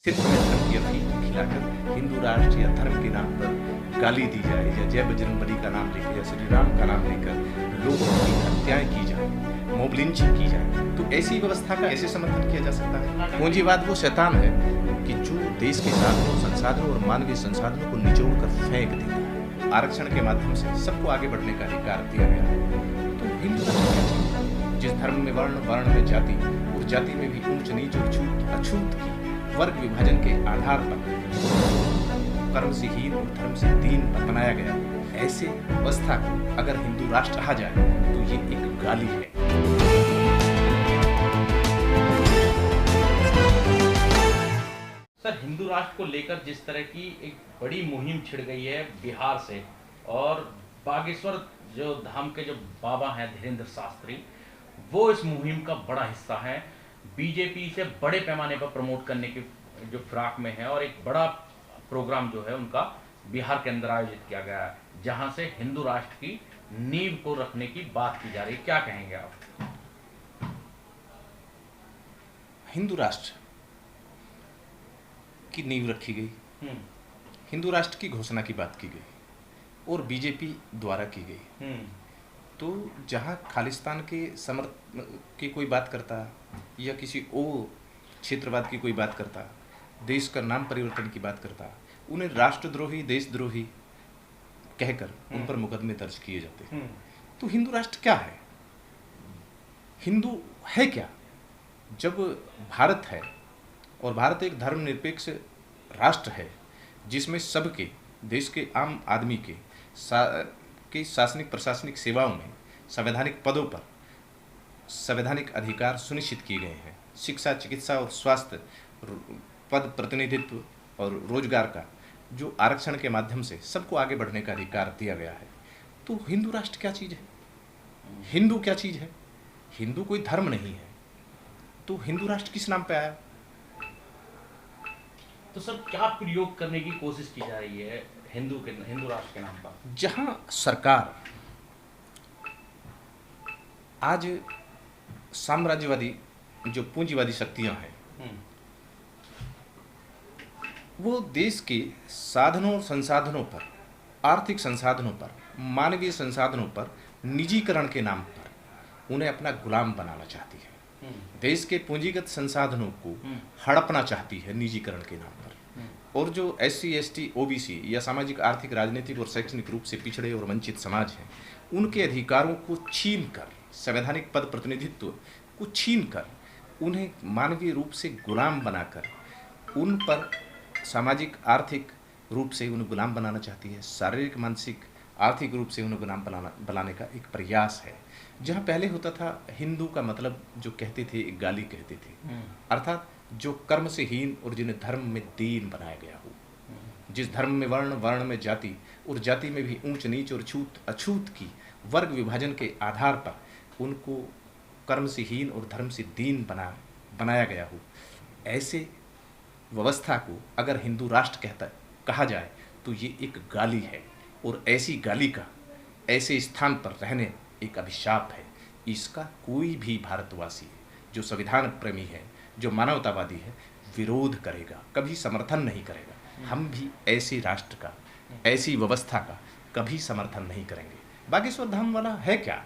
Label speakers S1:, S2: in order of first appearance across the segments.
S1: सिर्फ में धर्म की अफीम खिलाकर हिंदू राष्ट्र या धर्म के नाम पर गाली दी जाए या जय बजरंगबली का नाम लेकर या श्री राम का नाम लेकर लोगों की हत्याएं की जाए, मॉब लिंचिंग की जाए, तो ऐसी व्यवस्था का ऐसे समर्थन किया जा सकता है? पूंजीवाद वो शैतान है कि जो देश के साधनों, संसाधनों और मानवीय संसाधनों को निचोड़ कर फेंक देता है। आरक्षण के माध्यम से सबको आगे बढ़ने का अधिकार दिया गया है। तो हिंदू राष्ट्र क्या चाहिए? जिस धर्म में वर्ण, वर्ण में जाति और जाति में भी ऊंच नीच और छूत अछूत की वर्ग विभाजन के आधार पर कर्म से हीन और धर्म से दीन बनाया गया, ऐसे व्यवस्था को अगर हिंदू राष्ट्र कहा जाए तो ये एक गाली है।
S2: सर, हिंदू राष्ट्र को लेकर जिस तरह की एक बड़ी मुहिम छिड़ गई है बिहार से, और बागेश्वर जो धाम के जो बाबा हैं धीरेन्द्र शास्त्री, वो इस मुहिम का बड़ा हिस्सा है। बीजेपी से बड़े पैमाने पर प्रमोट करने की जो फिराक में है, और एक बड़ा प्रोग्राम जो है उनका बिहार के अंदर आयोजित किया गया है, जहां से हिंदू राष्ट्र की नींव को रखने की बात की जा रही है। क्या कहेंगे आप?
S1: हिंदू राष्ट्र की नींव रखी गई, हिंदू राष्ट्र की घोषणा की बात की गई और बीजेपी द्वारा की गई। तो जहाँ खालिस्तान के समर्थ की कोई बात करता या किसी और क्षेत्रवाद की कोई बात करता, देश का नाम परिवर्तन की बात करता, उन्हें राष्ट्रद्रोही, देशद्रोही कहकर उन पर मुकदमे दर्ज किए जाते। तो हिंदू राष्ट्र क्या है? हिंदू है क्या? जब भारत है और भारत एक धर्मनिरपेक्ष राष्ट्र है जिसमें सबके, देश के आम आदमी के शासनिक प्रशासनिक सेवाओं में संवैधानिक पदों पर संवैधानिक अधिकार सुनिश्चित किए गए हैं, शिक्षा, चिकित्सा और स्वास्थ्य, पद प्रतिनिधित्व और रोजगार का जो आरक्षण के माध्यम से सबको आगे बढ़ने का अधिकार दिया गया है, तो हिंदू राष्ट्र क्या चीज़ है? हिंदू क्या चीज़ है? हिंदू कोई धर्म नहीं है, तो हिंदू राष्ट्र किस नाम पे आया?
S2: तो सर, क्या प्रयोग करने की कोशिश की जा रही है हिंदू राष्ट्र के नाम पर?
S1: जहां सरकार आज साम्राज्यवादी जो पूंजीवादी शक्तियां हैं वो देश के साधनों और संसाधनों पर, आर्थिक संसाधनों पर, मानवीय संसाधनों पर निजीकरण के नाम पर उन्हें अपना गुलाम बनाना चाहती है। देश के पूंजीगत संसाधनों को हड़पना चाहती है निजीकरण के नाम पर। और जो SC, ST, OBC या सामाजिक, आर्थिक, राजनीतिक और शैक्षणिक रूप से पिछड़े और वंचित समाज हैं, उनके अधिकारों को छीन कर, संवैधानिक पद प्रतिनिधित्व को छीन कर, उन्हें मानवीय रूप से गुलाम बनाकर उन पर सामाजिक, आर्थिक रूप से उन्हें गुलाम बनाना चाहती है। शारीरिक, मानसिक, आर्थिक रूप से उन्हें गुलाम बनाने का एक प्रयास है। जहाँ पहले होता था हिंदू का मतलब जो कहते थे एक गाली कहते थे, अर्थात जो कर्म से हीन और जिन्हें धर्म में दीन बनाया गया हो, जिस धर्म में वर्ण, वर्ण में जाति और जाति में भी ऊंच नीच और छूत अछूत की वर्ग विभाजन के आधार पर उनको कर्म से हीन और धर्म से दीन बनाया गया हो, ऐसे व्यवस्था को अगर हिंदू राष्ट्र कहा जाए तो ये एक गाली है। और ऐसी गाली का ऐसे स्थान पर रहने एक अभिशाप है। इसका कोई भी भारतवासी जो संविधान प्रेमी है, जो मानवतावादी है, विरोध करेगा, कभी समर्थन नहीं करेगा। हम भी ऐसे राष्ट्र का, ऐसी व्यवस्था का कभी समर्थन नहीं करेंगे। बागेश्वर धाम वाला है क्या?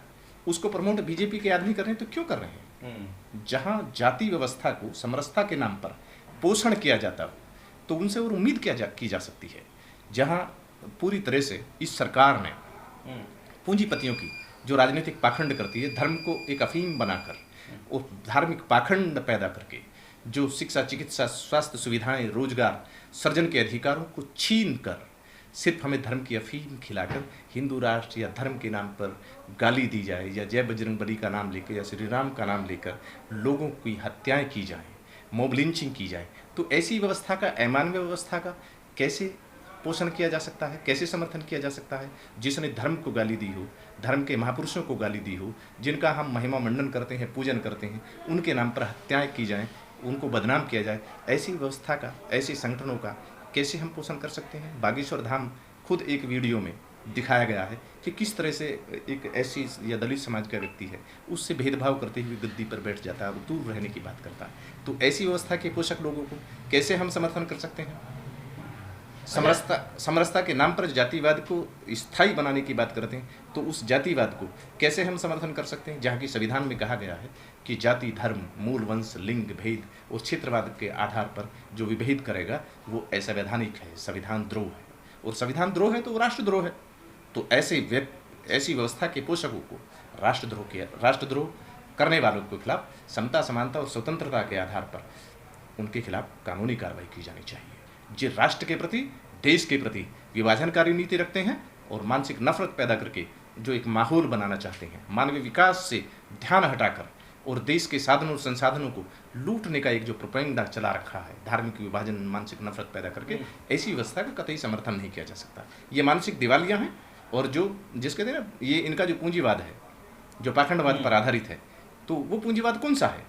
S1: उसको प्रमोट बीजेपी के आदमी कर रहे हैं, तो क्यों कर रहे हैं? जहां जाति व्यवस्था को समरसता के नाम पर पोषण किया जाता हो तो उनसे और उम्मीद की जा सकती है। जहां पूरी तरह से इस सरकार ने पूंजीपतियों की जो राजनीतिक पाखंड करती है, धर्म को एक अफीम बनाकर और धार्मिक पाखंड पैदा करके जो शिक्षा, चिकित्सा, स्वास्थ्य सुविधाएं, रोजगार सृजन के अधिकारों को छीन कर सिर्फ हमें धर्म की अफीम खिलाकर हिंदू राष्ट्र या धर्म के नाम पर गाली दी जाए या जय बजरंगबली का नाम लेकर या श्री राम का नाम लेकर लोगों की हत्याएं की जाएं, मॉब लिंचिंग की जाए, तो ऐसी व्यवस्था का, अमानवीय व्यवस्था का कैसे पोषण किया जा सकता है? कैसे समर्थन किया जा सकता है? जिसने धर्म को गाली दी हो, धर्म के महापुरुषों को गाली दी हो, जिनका हम महिमा मंडन करते हैं, पूजन करते हैं, उनके नाम पर हत्याएं की जाएं, उनको बदनाम किया जाए, ऐसी व्यवस्था का, ऐसे संगठनों का कैसे हम पोषण कर सकते हैं? बागेश्वर धाम खुद एक वीडियो में दिखाया गया है कि किस तरह से एक ऐसी या दलित समाज का व्यक्ति है उससे भेदभाव करते हुए गद्दी पर बैठ जाता है और दूर रहने की बात करता है। तो ऐसी व्यवस्था के पोषक लोगों को कैसे हम समर्थन कर सकते हैं? समरसता के नाम पर जातिवाद को स्थायी बनाने की बात करते हैं, तो उस जातिवाद को कैसे हम समर्थन कर सकते हैं जहाँ की संविधान में कहा गया है कि जाति, धर्म, मूल वंश, लिंग भेद और क्षेत्रवाद के आधार पर जो विभेद करेगा वो असंवैधानिक है, संविधान द्रोह है, और संविधान द्रोह है तो वो राष्ट्रद्रोह है। तो ऐसी व्यवस्था के पोषकों को राष्ट्रद्रोह करने वालों के खिलाफ समता, समानता और स्वतंत्रता के आधार पर उनके खिलाफ कानूनी कार्रवाई की जानी चाहिए। जो राष्ट्र के प्रति, देश के प्रति विभाजनकारी नीति रखते हैं और मानसिक नफरत पैदा करके जो एक माहौल बनाना चाहते हैं, मानवीय विकास से ध्यान हटाकर और देश के साधनों और संसाधनों को लूटने का एक जो प्रोपेगेंडा चला रखा है, धार्मिक विभाजन, मानसिक नफरत पैदा करके, ऐसी व्यवस्था का कतई समर्थन नहीं किया जा सकता। ये मानसिक दिवालिया हैं और जो जिसके कहते हैं ना, ये इनका जो पूंजीवाद है, जो पाखंडवाद पर आधारित है, तो वो पूंजीवाद कौन सा है?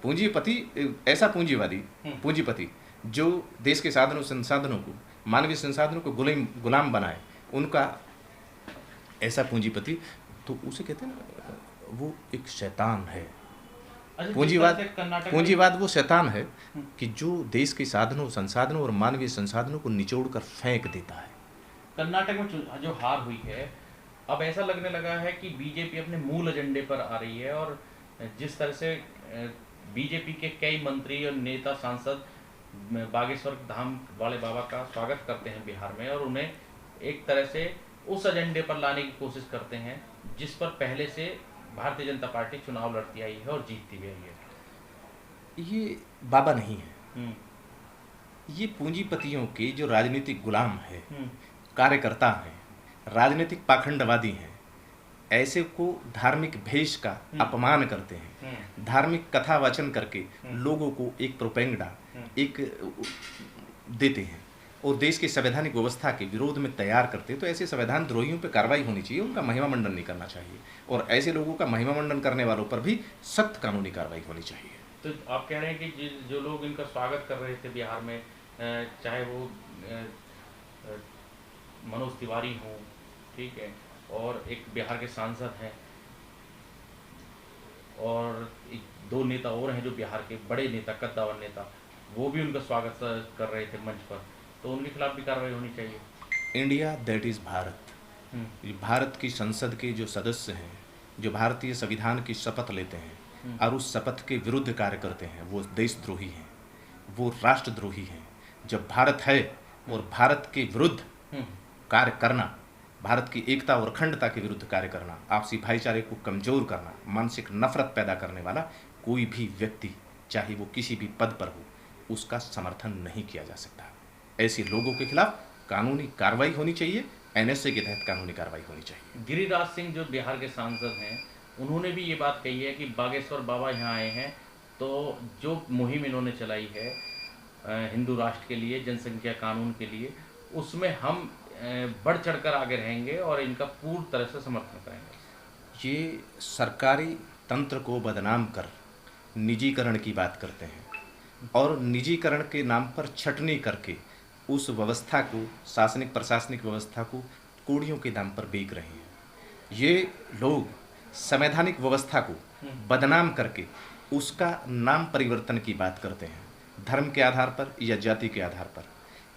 S1: पूंजीपति, ऐसा पूंजीपति जो देश के साधनों संसाधनों को, मानवीय संसाधनों को गुलाम बनाए, उनका ऐसा पूंजीपति, तो उसे कहते हैं ना, वो एक शैतान है। पूंजीवाद वो शैतान है कि जो देश के साधनों, संसाधनों और मानवीय संसाधनों को निचोड़ कर फेंक देता है।
S2: कर्नाटक में जो हार हुई है, अब ऐसा लगने लगा है कि बीजेपी अपने मूल एजेंडे पर आ रही है, और जिस तरह से बीजेपी के कई मंत्री और नेता, सांसद बागेश्वर धाम वाले बाबा का स्वागत करते हैं बिहार में, और उन्हें एक तरह से उस एजेंडे पर लाने की कोशिश करते हैं जिस पर पहले से भारतीय जनता पार्टी चुनाव लड़ती आई है और जीतती भी आई है।
S1: ये बाबा नहीं है, ये पूंजीपतियों के जो राजनीतिक गुलाम है, कार्यकर्ता हैं, राजनीतिक पाखंडवादी हैं, ऐसे को धार्मिक भेष का अपमान करते हैं, धार्मिक कथा वाचन करके लोगों को एक प्रोपेगेंडा एक देते हैं और देश की संवैधानिक व्यवस्था के विरोध में तैयार करते हैं। तो ऐसे संविधान द्रोहियों पर कार्रवाई होनी चाहिए, उनका महिमा मंडन नहीं करना चाहिए, और ऐसे लोगों का महिमा मंडन करने वालों पर भी सख्त कानूनी कार्रवाई होनी चाहिए।
S2: तो आप कह रहे हैं कि जो लोग इनका स्वागत कर रहे थे बिहार में, चाहे वो मनोज तिवारी हो, ठीक है, और एक बिहार के सांसद हैं, और दो नेता और हैं जो बिहार के बड़े नेता, कद्दावर नेता, वो भी उनका स्वागत कर रहे थे मंच पर, तो उनके खिलाफ भी कार्रवाई होनी चाहिए।
S1: India that is Bharat, Bharat की संसद के जो सदस्य हैं, जो भारतीय संविधान की शपथ लेते हैं और उस शपथ के विरुद्ध कार्य करते हैं, वो देशद्रोही हैं, वो राष्ट्रद्रोही हैं। जब भारत है और भारत के विरुद्ध कार्य करना, भारत की एकता और अखंडता के विरुद्ध कार्य करना, आपसी भाईचारे को कमजोर करना, मानसिक नफरत पैदा करने वाला कोई भी व्यक्ति, चाहे वो किसी भी पद पर हो, उसका समर्थन नहीं किया जा सकता। ऐसे लोगों के खिलाफ कानूनी कार्रवाई होनी चाहिए, एनएसए के तहत कानूनी कार्रवाई होनी चाहिए।
S2: गिरिराज सिंह जो बिहार के सांसद हैं, उन्होंने भी ये बात कही है कि बागेश्वर बाबा यहाँ आए हैं तो जो मुहिम इन्होंने चलाई है हिंदू राष्ट्र के लिए, जनसंख्या कानून के लिए, उसमें हम बढ़ चढ़कर आगे रहेंगे और इनका पूर्ण तरह से समर्थन करेंगे।
S1: ये सरकारी तंत्र को बदनाम कर निजीकरण की बात करते हैं और निजीकरण के नाम पर छटनी करके उस व्यवस्था को, शासनिक प्रशासनिक व्यवस्था को कौड़ियों के दाम पर बेच रहे हैं। ये लोग संवैधानिक व्यवस्था को बदनाम करके उसका नाम परिवर्तन की बात करते हैं, धर्म के आधार पर या जाति के आधार पर।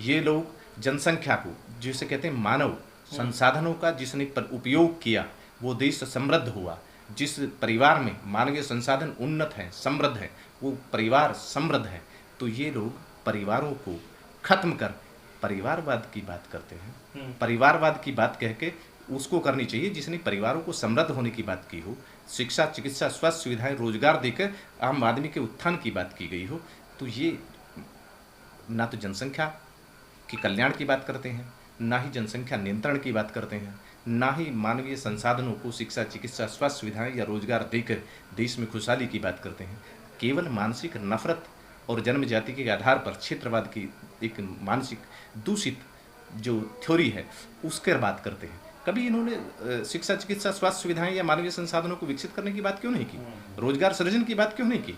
S1: ये लोग जनसंख्या को, जिसे कहते हैं मानव संसाधनों का जिसने उपयोग किया वो देश समृद्ध हुआ। जिस परिवार में मानवीय संसाधन उन्नत हैं, समृद्ध है, वो परिवार समृद्ध है। तो ये लोग परिवारों को खत्म कर परिवारवाद की बात करते हैं। परिवारवाद की बात कह के उसको करनी चाहिए जिसने परिवारों को समृद्ध होने की बात की हो, शिक्षा, चिकित्सा, स्वास्थ्य सुविधाएं, रोजगार देकर आम आदमी के उत्थान की बात की गई हो। तो ये ना तो जनसंख्या की कल्याण की बात करते हैं, ना ही जनसंख्या नियंत्रण की बात करते हैं, ना ही मानवीय संसाधनों को शिक्षा, चिकित्सा, स्वास्थ्य सुविधाएं या रोजगार देकर देश में खुशहाली की बात करते हैं। केवल मानसिक नफरत और जन्म जाति के आधार पर क्षेत्रवाद की एक मानसिक दूषित जो थ्योरी है उसके बात करते हैं। कभी इन्होंने शिक्षा, चिकित्सा, स्वास्थ्य सुविधाएं या मानवीय संसाधनों को विकसित करने की बात क्यों नहीं की? रोजगार सृजन की बात क्यों नहीं की?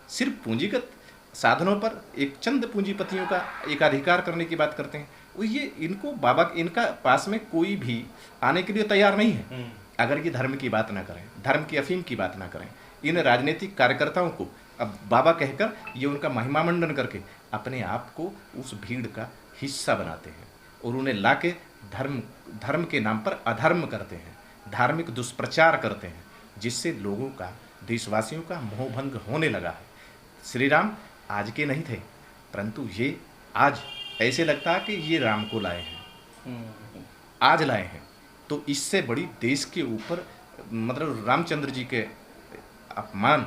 S1: सिर्फ पूंजीगत साधनों पर एक चंद पूंजीपतियों का एकाधिकार करने की बात करते हैं ये इनको बाबा इनका पास में कोई भी आने के लिए तैयार नहीं है अगर ये धर्म की बात ना करें, धर्म की अफीम की बात ना करें। इन राजनीतिक कार्यकर्ताओं को अब बाबा कहकर ये उनका महिमा मंडन करके अपने आप को उस भीड़ का हिस्सा बनाते हैं और उन्हें लाके धर्म के नाम पर अधर्म करते हैं, धार्मिक दुष्प्रचार करते हैं, जिससे लोगों का, देशवासियों का मोहभंग होने लगा है। श्री राम आज के नहीं थे, परंतु ये आज ऐसे लगता है कि ये राम को लाए हैं, आज लाए हैं। तो इससे बड़ी देश के ऊपर मतलब रामचंद्र जी के अपमान,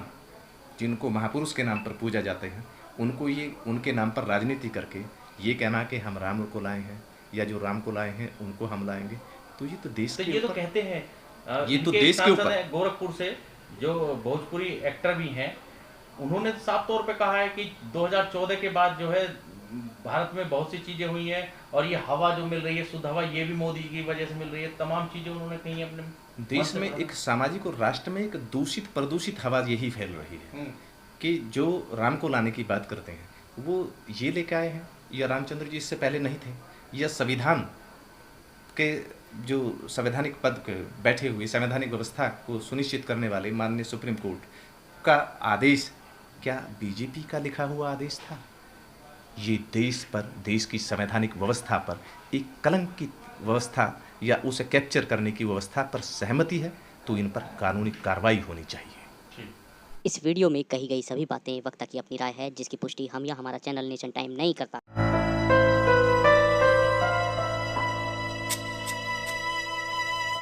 S1: जिनको महापुरुष के नाम पर पूजा जाते हैं, उनको ये उनके नाम पर राजनीति करके ये कहना कि हम राम को लाए हैं या जो राम को लाए हैं उनको हम लाएंगे, तो ये तो देश
S2: तो
S1: के
S2: ये तो
S1: ऊपर,
S2: कहते हैं
S1: ये तो
S2: इनके
S1: देश के
S2: सांसद
S1: ऊपर
S2: हैं गोरखपुर से जो भोजपुरी एक्टर भी हैं, उन्होंने तो साफ तौर पे कहा है कि 2014 के बाद जो है भारत में बहुत सी चीजें हुई हैं और ये हवा जो मिल रही है, शुद्ध हवा, ये भी मोदी की वजह से मिल रही है। तमाम चीजें उन्होंने कही अपने
S1: देश में एक सामाजिक और राष्ट्र में एक दूषित प्रदूषित हवा यही फैल रही है कि जो राम को लाने की बात करते हैं वो ये लेके आए हैं, या रामचंद्र जी इससे पहले नहीं थे, या संविधान के जो संवैधानिक पद के बैठे हुए संवैधानिक व्यवस्था को सुनिश्चित करने वाले माननीय सुप्रीम कोर्ट का आदेश क्या बीजेपी का लिखा हुआ आदेश था? ये देश पर, देश की संवैधानिक व्यवस्था पर एक कलंकित व्यवस्था या उसे कैप्चर करने की व्यवस्था पर सहमति है, तो इन पर कानूनी कार्रवाई होनी चाहिए।
S3: इस वीडियो में कही गई सभी बातें वक्ता की अपनी राय है, जिसकी पुष्टि हम या हमारा चैनल नेशन टाइम नहीं करता।